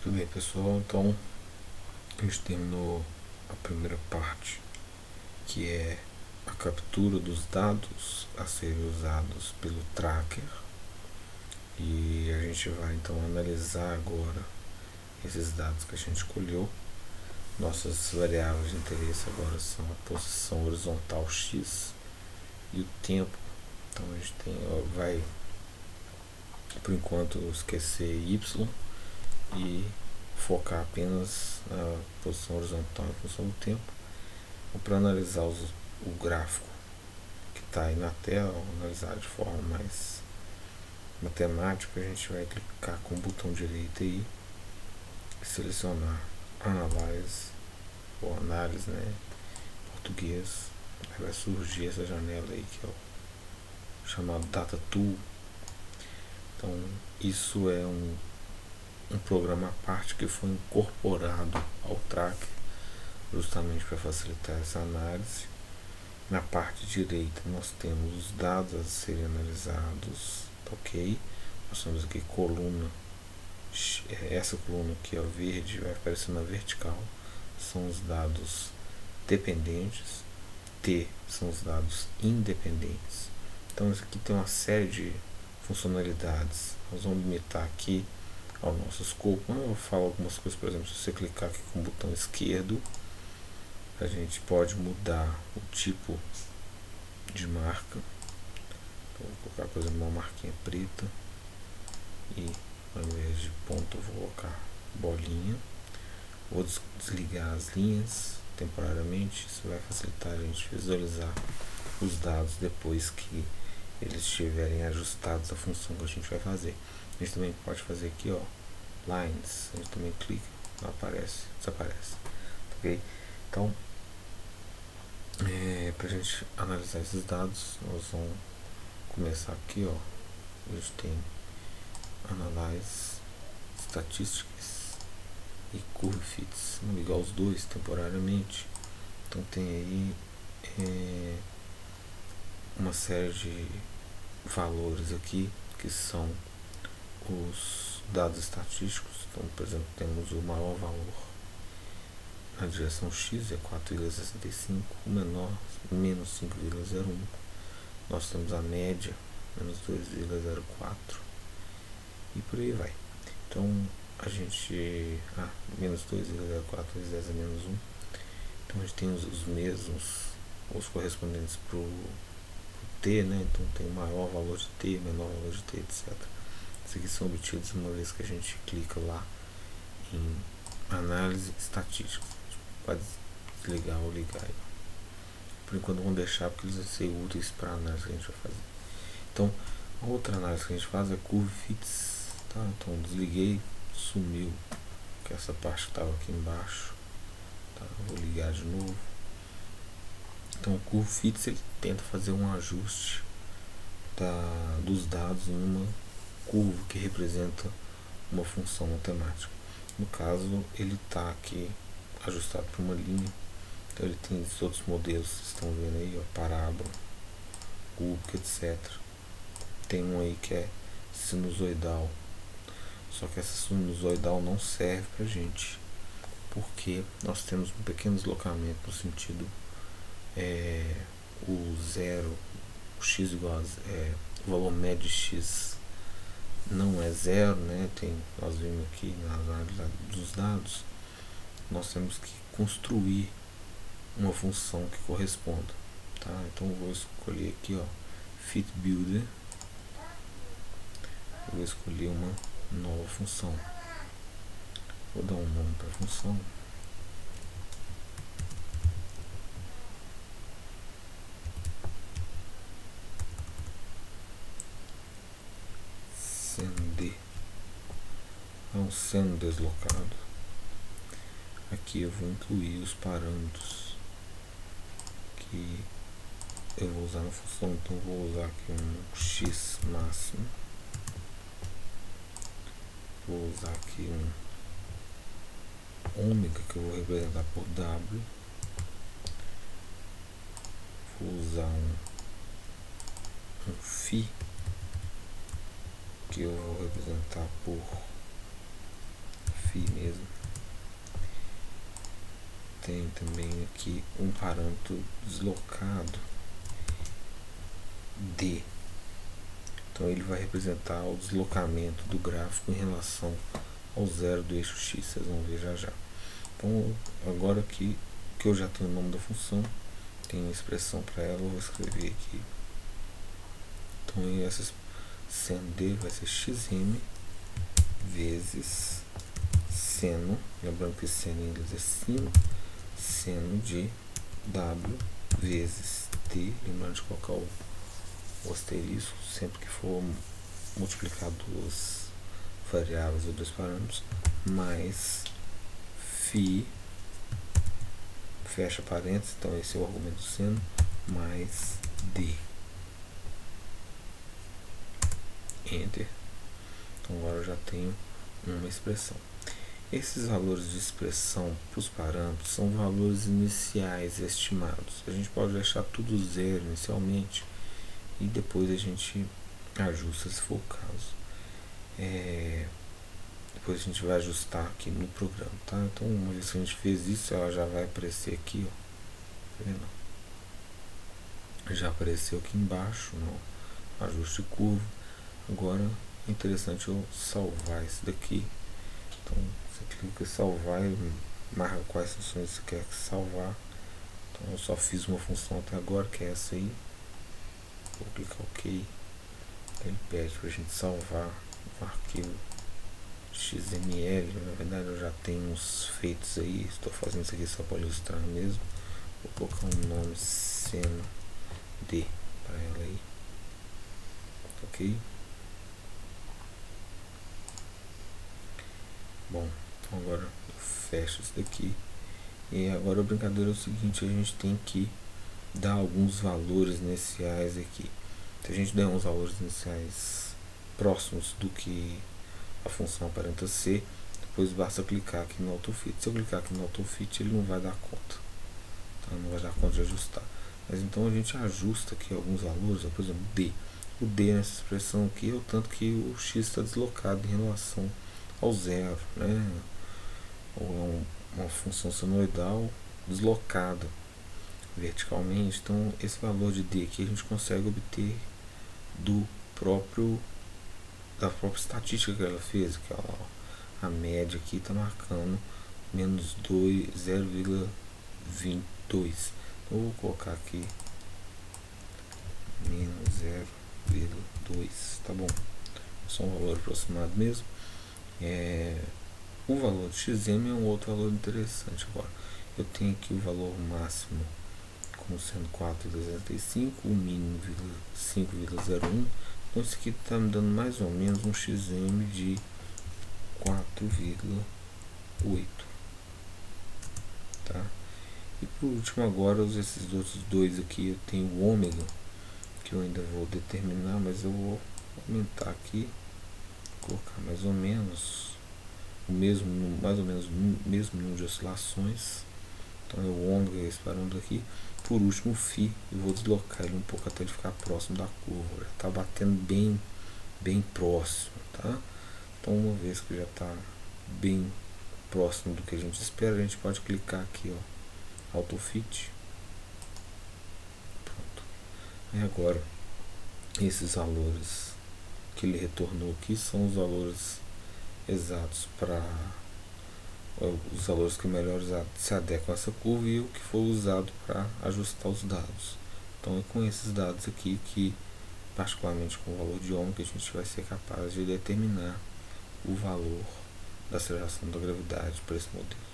Tudo bem, pessoal? Então a gente terminou a primeira parte, que é a captura dos dados a serem usados pelo tracker, e a gente vai então analisar agora esses dados que a gente colheu. Nossas variáveis de interesse agora são a posição horizontal x e o tempo. Então a gente vai por enquanto esquecer y e focar apenas na posição horizontal em função do tempo. Para analisar o gráfico que está aí na tela, analisar de forma mais matemática, a gente vai clicar com o botão direito aí e selecionar Analyze, ou Análise, né, em português. Aí vai surgir essa janela aí que é o chamado Data Tool. Então isso é um programa à parte que foi incorporado ao tracker justamente para facilitar essa análise. Na parte direita nós temos os dados a serem analisados, ok? Nós temos aqui coluna, essa coluna aqui, ó, verde, vai aparecer na vertical, são os dados dependentes, T são os dados independentes. Então isso aqui tem uma série de funcionalidades. Nós vamos limitar aqui ao nosso escopo. Quando eu falo algumas coisas, por exemplo, se você clicar aqui com o botão esquerdo, a gente pode mudar o tipo de marca. Então, vou colocar, por exemplo, uma marquinha preta e ao invés de ponto eu vou colocar bolinha. Vou desligar as linhas temporariamente. Isso vai facilitar a gente visualizar os dados depois que eles estiverem ajustados à função que a gente vai fazer. A gente também pode fazer aqui, ó, lines. A gente também clica, não aparece, desaparece, ok? Então, para a gente analisar esses dados, nós vamos começar aqui, ó. A gente tem Analyze, Statistics e Curve Fits. Vamos ligar os dois temporariamente. Então tem aí uma série de valores aqui que são os dados estatísticos. Então, por exemplo, temos o maior valor na direção x, é 4,65, o menor, menos 5,01. Nós temos a média, menos 2,04, e por aí vai. Então, a gente... menos 2,04 vezes 10 é menos 1. Então, a gente tem os mesmos, os correspondentes para o t, né? Então, tem o maior valor de t, menor valor de t, etc. Esses aqui são obtidos uma vez que a gente clica lá em análise estatística. Pode desligar ou ligar. Por enquanto vamos deixar porque eles vão ser úteis para a análise que a gente vai fazer. Então, a outra análise que a gente faz é Curve Fits, tá? Então desliguei, sumiu, que essa parte que estava aqui embaixo, tá? Vou ligar de novo. Então o Curve Fits ele tenta fazer um ajuste dos dados em uma curva que representa uma função matemática. No caso, ele está aqui ajustado para uma linha. Então ele tem esses outros modelos, vocês estão vendo aí, ó, parábola, cúbica, etc. Tem um aí que é sinusoidal, só que essa sinusoidal não serve pra gente, porque nós temos um pequeno deslocamento no sentido o zero, o x igual o valor médio de x não é zero, né? Nós vimos aqui na análise dos dados, nós temos que construir uma função que corresponda, tá? Então eu vou escolher aqui, ó, Fit Builder. Eu vou escolher uma nova função. Vou dar um nome para a função. Send. É um seno deslocado. Aqui eu vou incluir os parâmetros que eu vou usar na função. Então vou usar aqui um x máximo. Vou usar aqui um ômega que eu vou representar por w. Vou usar um φ que eu vou representar por φ φ mesmo. Tem também aqui um parâmetro deslocado D. Então ele vai representar o deslocamento do gráfico em relação ao zero do eixo x, vocês vão ver já já. Então agora que eu já tenho o nome da função, tem expressão para ela, eu vou escrever aqui. Então essa seno D vai ser xm vezes seno, lembrando que seno em inglês é sino, seno de w vezes t, lembrando de colocar o asterisco sempre que for multiplicar duas variáveis ou dois parâmetros, mais φ, fecha parênteses, então esse é o argumento do seno, mais d. Enter. Então agora eu já tenho uma expressão. Esses valores de expressão para os parâmetros são valores iniciais estimados. A gente pode deixar tudo zero inicialmente e depois a gente ajusta se for o caso. Depois a gente vai ajustar aqui no programa, tá? Então uma vez que a gente fez isso, ela já vai aparecer aqui, ó. Tá vendo? Já apareceu aqui embaixo no ajuste de curva. Agora é interessante eu salvar isso daqui. Então você clica em salvar e marca quais funções você quer salvar. Então eu só fiz uma função até agora, que é essa aí. Vou clicar OK. Ele pede para a gente salvar o arquivo XML. Na verdade eu já tenho uns feitos aí, estou fazendo isso aqui só para ilustrar mesmo. Vou colocar um nome seno D para ela aí. Ok? Bom, então agora eu fecho isso daqui. E agora a brincadeira é o seguinte, a gente tem que dar alguns valores iniciais aqui. Se a gente der uns valores iniciais próximos do que a função aparenta ser, depois basta clicar aqui no AutoFit. Se eu clicar aqui no AutoFit, ele não vai dar conta, tá? Não vai dar conta de ajustar. Mas então a gente ajusta aqui alguns valores, por exemplo, D. O D nessa expressão aqui é o tanto que o x está deslocado em relação ao zero, né? Ou é uma função senoidal deslocada verticalmente. Então esse valor de D aqui a gente consegue obter da própria estatística que ela fez, que a média aqui está marcando menos 0,22. Então eu vou colocar aqui menos 0,2, tá bom? Só um valor aproximado mesmo. O valor de xm é um outro valor interessante. Agora eu tenho aqui o valor máximo como sendo 4,65, o mínimo 5,01. Então isso aqui está me dando mais ou menos um xm de 4,8, tá? E por último agora esses outros dois aqui, eu tenho o ômega, que eu ainda vou determinar, mas eu vou aumentar aqui, colocar mais ou menos o mesmo número de oscilações. Então o ômega esse parâmetro aqui. Por último o φ, eu vou deslocar ele um pouco até ele ficar próximo da curva. Já está batendo bem próximo, tá? Então uma vez que já está bem próximo do que a gente espera, a gente pode clicar aqui, ó, AutoFit. Pronto. E agora esses valores que ele retornou aqui são os valores exatos para os valores que melhor se adequam a essa curva e o que for usado para ajustar os dados. Então é com esses dados aqui que, particularmente com o valor de ômega, a gente vai ser capaz de determinar o valor da aceleração da gravidade para esse modelo.